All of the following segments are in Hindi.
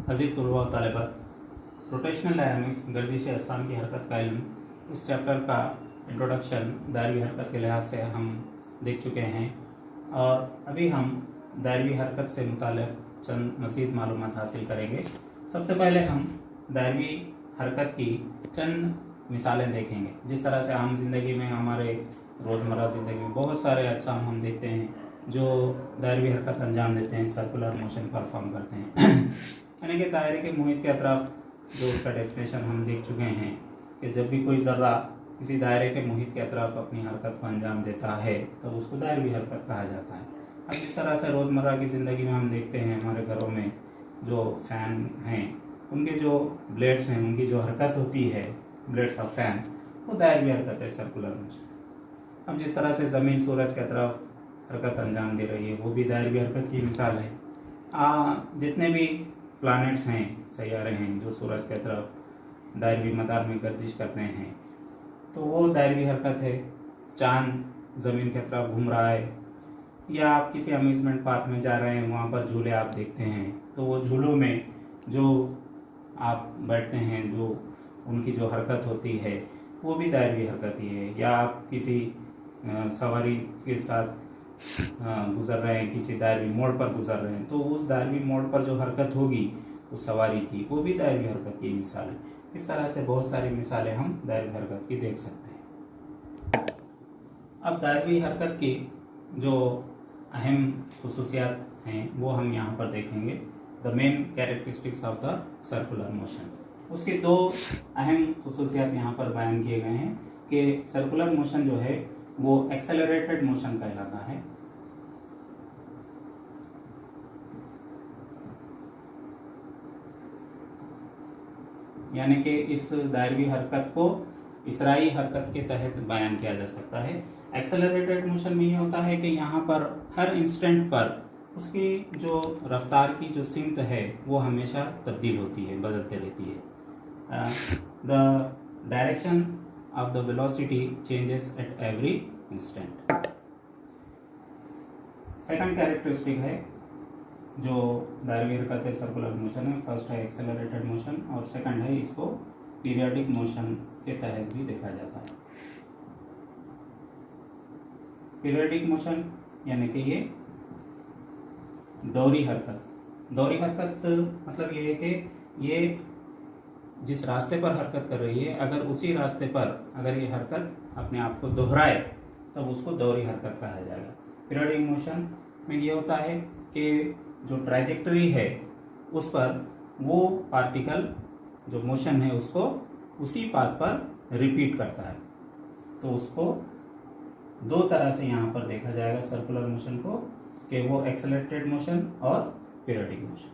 अजीज़ तलबा व तालिबात, रोटेशनल डायनामिक्स गर्दिश अजसाम की हरकत का इल्म, इस चैप्टर का इंट्रोडक्शन दायरवी हरकत के लिहाज से हम देख चुके हैं और अभी हम दायरवी हरकत से मुताल्लिक़ चंद मज़ीद मालूमात हासिल करेंगे। सबसे पहले हम दायरवी हरकत की चंद मिसालें देखेंगे। जिस तरह से आम ज़िंदगी में, हमारे रोज़मर्रा ज़िंदगी में बहुत सारे अजसाम हम देखते हैं जो दायरवी हरकत अंजाम देते हैं, सर्कुलर मोशन परफॉर्म करते हैं। यानी कि दायरे के मुहित के अतराफ जो उसका डेफिनेशन हम देख चुके हैं कि जब भी कोई ज़र्रा किसी दायरे के मुहित के अतराफ अपनी हरकत को अंजाम देता है तो उसको दायरवी हरकत कहा जाता है। अब इस तरह से रोज़मर्रा की ज़िंदगी में हम देखते हैं हमारे घरों में जो फ़ैन हैं उनके जो ब्लेड्स हैं, उनकी जो हरकत होती है, ब्लेड्स ऑफ फैन, वो दायरवी हरकत है, सर्कुलर मोशन। अब जिस तरह से ज़मीन सूरज की तरफ हरकत अंजाम दे रही है वो भी दायरवी हरकत की मिसाल है। जितने भी प्लैनेट्स हैं, सैयारे हैं जो सूरज की तरफ दायरवी मदार में गर्दिश करते हैं तो वो दायरवी हरकत है। चांद ज़मीन की तरफ घूम रहा है, या आप किसी अम्यूज़मेंट पार्क में जा रहे हैं, वहाँ पर झूले आप देखते हैं तो वो झूलों में जो आप बैठते हैं, जो उनकी जो हरकत होती है वो भी दायरवी हरकत ही है। या आप किसी सवारी के साथ गुज़र रहे हैं, किसी दायरवी मोड़ पर गुज़र रहे हैं तो उस दायरवी मोड़ पर जो हरकत होगी उस सवारी की, वो भी दायरवी हरकत की मिसाल है। इस तरह से बहुत सारी मिसालें हम दायरवी हरकत की देख सकते हैं। अब दायरवी हरकत की जो अहम खुसूसियात हैं वो हम यहाँ पर देखेंगे। The main characteristics of the circular motion, उसके दो अहम खुसूसियात यहाँ पर बयान किए गए हैं कि सर्कुलर मोशन जो है वो एक्सेलरेटेड मोशन कहलाता है। यानी कि इस दायरवी हरकत को इसराई हरकत के तहत बयान किया जा सकता है। एक्सेलरेटेड मोशन में ये होता है कि यहाँ पर हर इंस्टेंट पर उसकी जो रफ्तार की जो सिमत है वो हमेशा तब्दील होती है, बदलते रहती है। The direction of the velocity changes at every instant. Second characteristic है जो दायरवी हरकत है, सर्कुलर मोशन है। फर्स्ट है एक्सेलरेटेड मोशन और सेकंड है इसको पीरियोडिक मोशन के तहत भी देखा जाता है। पीरियोडिक मोशन यानी कि ये दौरी हरकत। दौरी हरकत मतलब ये है कि ये जिस रास्ते पर हरकत कर रही है, अगर उसी रास्ते पर अगर ये हरकत अपने आप को दोहराए तब उसको दौरी हरकत कहा जाएगा। पीरियोडिक मोशन में ये होता है कि जो ट्रैजेक्टरी है उस पर वो पार्टिकल जो मोशन है उसको उसी पाथ पर रिपीट करता है, तो उसको दो तरह से यहाँ पर देखा जाएगा सर्कुलर मोशन को, कि वो एक्सेलरेटेड मोशन और पीरियोडिक मोशन।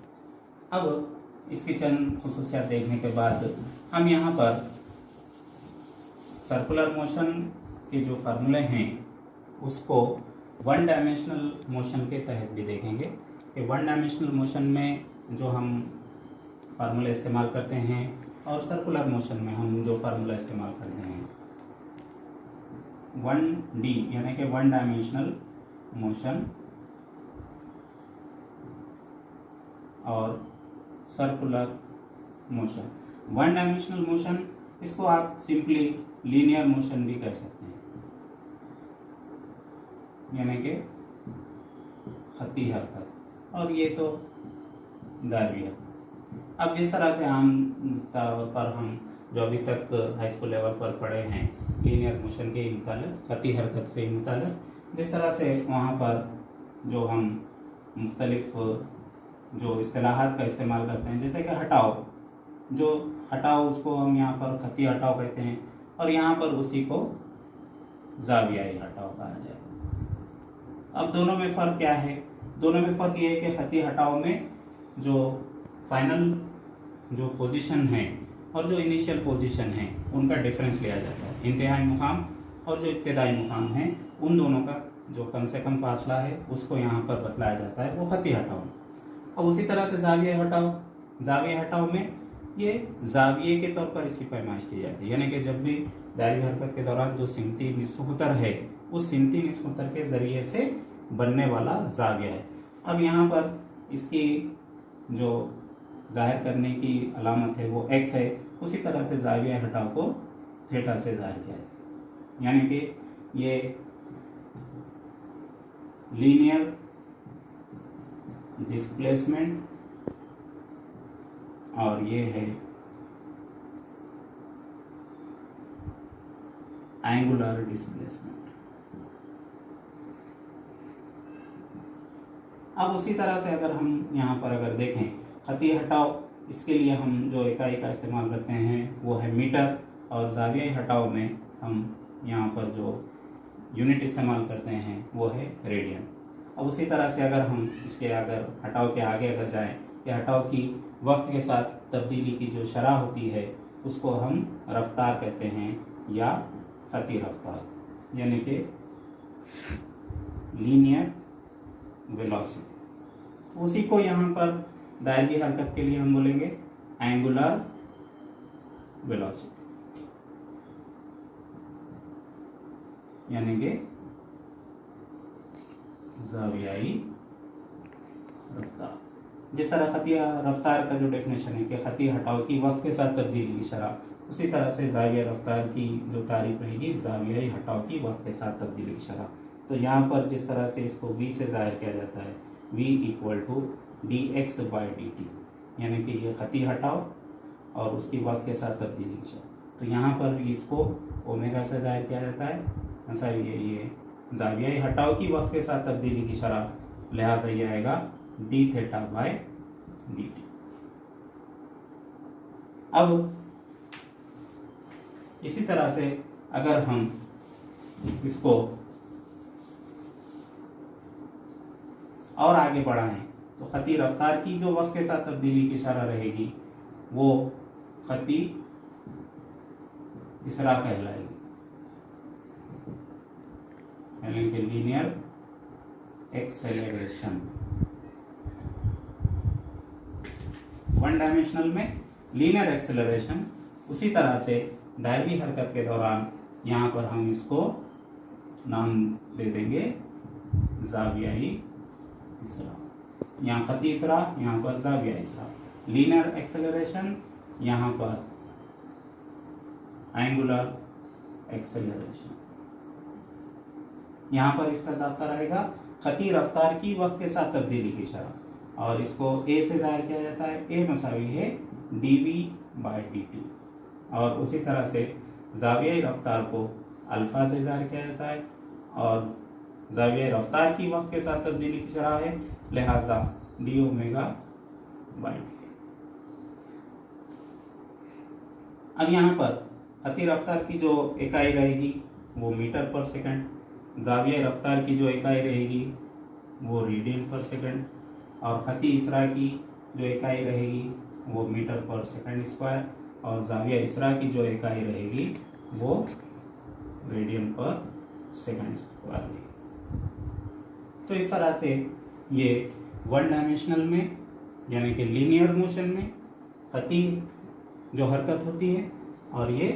अब इसकी चंद खुसूसियात देखने के बाद हम यहाँ पर सर्कुलर मोशन के जो फार्मूले हैं उसको वन डायमेंशनल मोशन के तहत भी देखेंगे कि वन डायमेंशनल मोशन में जो हम फार्मूला इस्तेमाल करते हैं और सर्कुलर मोशन में हम जो फार्मूला इस्तेमाल करते हैं, 1D यानी कि वन डायमेंशनल मोशन और circular motion. One dimensional motion इसको आप सिंपली लीनियर मोशन भी कह सकते हैं, यानी कि खत्ती हरकत, और ये तो दायरवी हरकत। अब जिस तरह से आम तौर पर हम जो अभी तक हाई स्कूल लेवल पर पढ़े हैं लीनियर मोशन के मुतालिक, खत्ती हरकत से मुतालिक, जिस तरह से वहाँ पर जो हम मुख्तलिफ जो इस्तिलाहात का इस्तेमाल करते हैं, जैसे कि हटाओ, जो हटाओ उसको हम यहाँ पर खत्ती हटाओ कहते हैं और यहाँ पर उसी को ज़ावियाई हटाओ कहा जाएगा। अब दोनों में फ़र्क क्या है? दोनों में फ़र्क ये है कि खत्ती हटाओ में जो फाइनल जो पोजीशन है और जो इनिशियल पोजीशन है उनका डिफरेंस लिया जाता है। इंतहाई मुकाम और जो इब्तिदाई मुकाम है उन दोनों का जो कम से कम फासला है उसको यहाँ पर बतलाया जाता है, वो खत्ती हटाओ। अब उसी तरह से ज़ाविया हटाओ, ज़ाविया हटाओ में ये ज़ाविये के तौर पर इसकी पैमाइश की जाती है, यानी कि जब भी दायरवी हरकत के दौरान जो सिमती निस्बतर है उस सिमती निस्बतर के ज़रिए से बनने वाला ज़ाविया है। अब यहाँ पर इसकी जो जाहिर करने की अलामत है वो x है, उसी तरह से जाविया हटाव को थीटा से जाहिर किया जाए। यानी कि ये लीनियर डिस्प्लेसमेंट और ये है एंगुलर डिस्प्लेसमेंट। अब उसी तरह से अगर हम यहाँ पर अगर देखें खती हटाव, इसके लिए हम जो इकाई का इस्तेमाल करते हैं वो है मीटर, और जावियाई हटाव में हम यहाँ पर जो यूनिट इस्तेमाल करते हैं वो है रेडियन। अब उसी तरह से अगर हम इसके अगर हटाव के आगे अगर जाएं, कि हटाव की वक्त के साथ तब्दीली की जो शरह होती है उसको हम रफ्तार कहते हैं या खती रफ्तार, यानी कि लीनियर वेलोसिटी। उसी को यहाँ पर दायरी हरकत के लिए हम बोलेंगे एंगुलर वेलोसिटी, यानी कि जावियाई रफ्तार। जिस तरह खती रफ्तार का जो डेफिनेशन है कि खती हटाव की वक्त के साथ तब्दीली की शरह, उसी तरह से जाविया रफ्तार की जो तारीफ रहेगी जावियाई हटाव की वक्त के साथ तब्दीली की शरह। तो यहाँ पर जिस तरह से इसको v से जाहिर किया जाता है, v इक्वल टू dx/dt, यानी कि ये खती हटाव और उसकी वक्त के साथ तब्दीली की शरह। तो यहाँ पर भी इसको ओमेगा से जाहिर किया जाता है, ऐसा ये जावियाई हटाव की वक्त के साथ तब्दीली की शरह, लिहाजा ये आएगा dθ/dt। अब इसी तरह से अगर हम इसको और आगे बढ़ाएं तो खती रफ्तार की जो वक्त के साथ तब्दीली की शरह रहेगी वो खती इसरा कहलाएगी, यानी कि लीनियर एक्सेलरेशन। वन डायमेंशनल में लीनियर एक्सेलरेशन। उसी तरह से दायरी हरकत के दौरान यहाँ पर हम इसको नाम दे देंगे जावियाई इसरा। यहाँ खती इसरा, यहाँ पर जाविया इसरा। लीनियर एक्सेलरेशन, यहाँ पर एंगुलर एक्सेलरेशन। यहाँ पर इसका ज़ाब्ता रहेगा खती रफ्तार की वक्त के साथ तब्दीली की शरह, और इसको a से जाहिर किया जाता है। a मसावी है dv/dt, और उसी तरह से जावियाई रफ्तार को अल्फा से जाहिर किया जाता है, और जावियाई रफ्तार की वक्त के साथ तब्दीली की शरह है, लिहाजा dω/dt। अब यहाँ पर खती रफ्तार की जो इकाई रहेगी वो मीटर पर सेकंड, जावियाई रफ्तार की जो इकाई रहेगी वो रेडियन पर सेकंड, और खती इसरा की जो इकाई रहेगी वो मीटर पर सेकंड स्क्वायर, और जाविया इसरा की जो इकाई रहेगी वो रेडियन पर सेकंड स्क्वायर रहेगी। तो इस तरह से ये वन डायमेंशनल में यानी कि लीनियर मोशन में खती जो हरकत होती है, और ये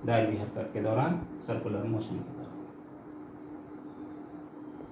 दायरी हरकत के दौरान सर्कुलर मोशन।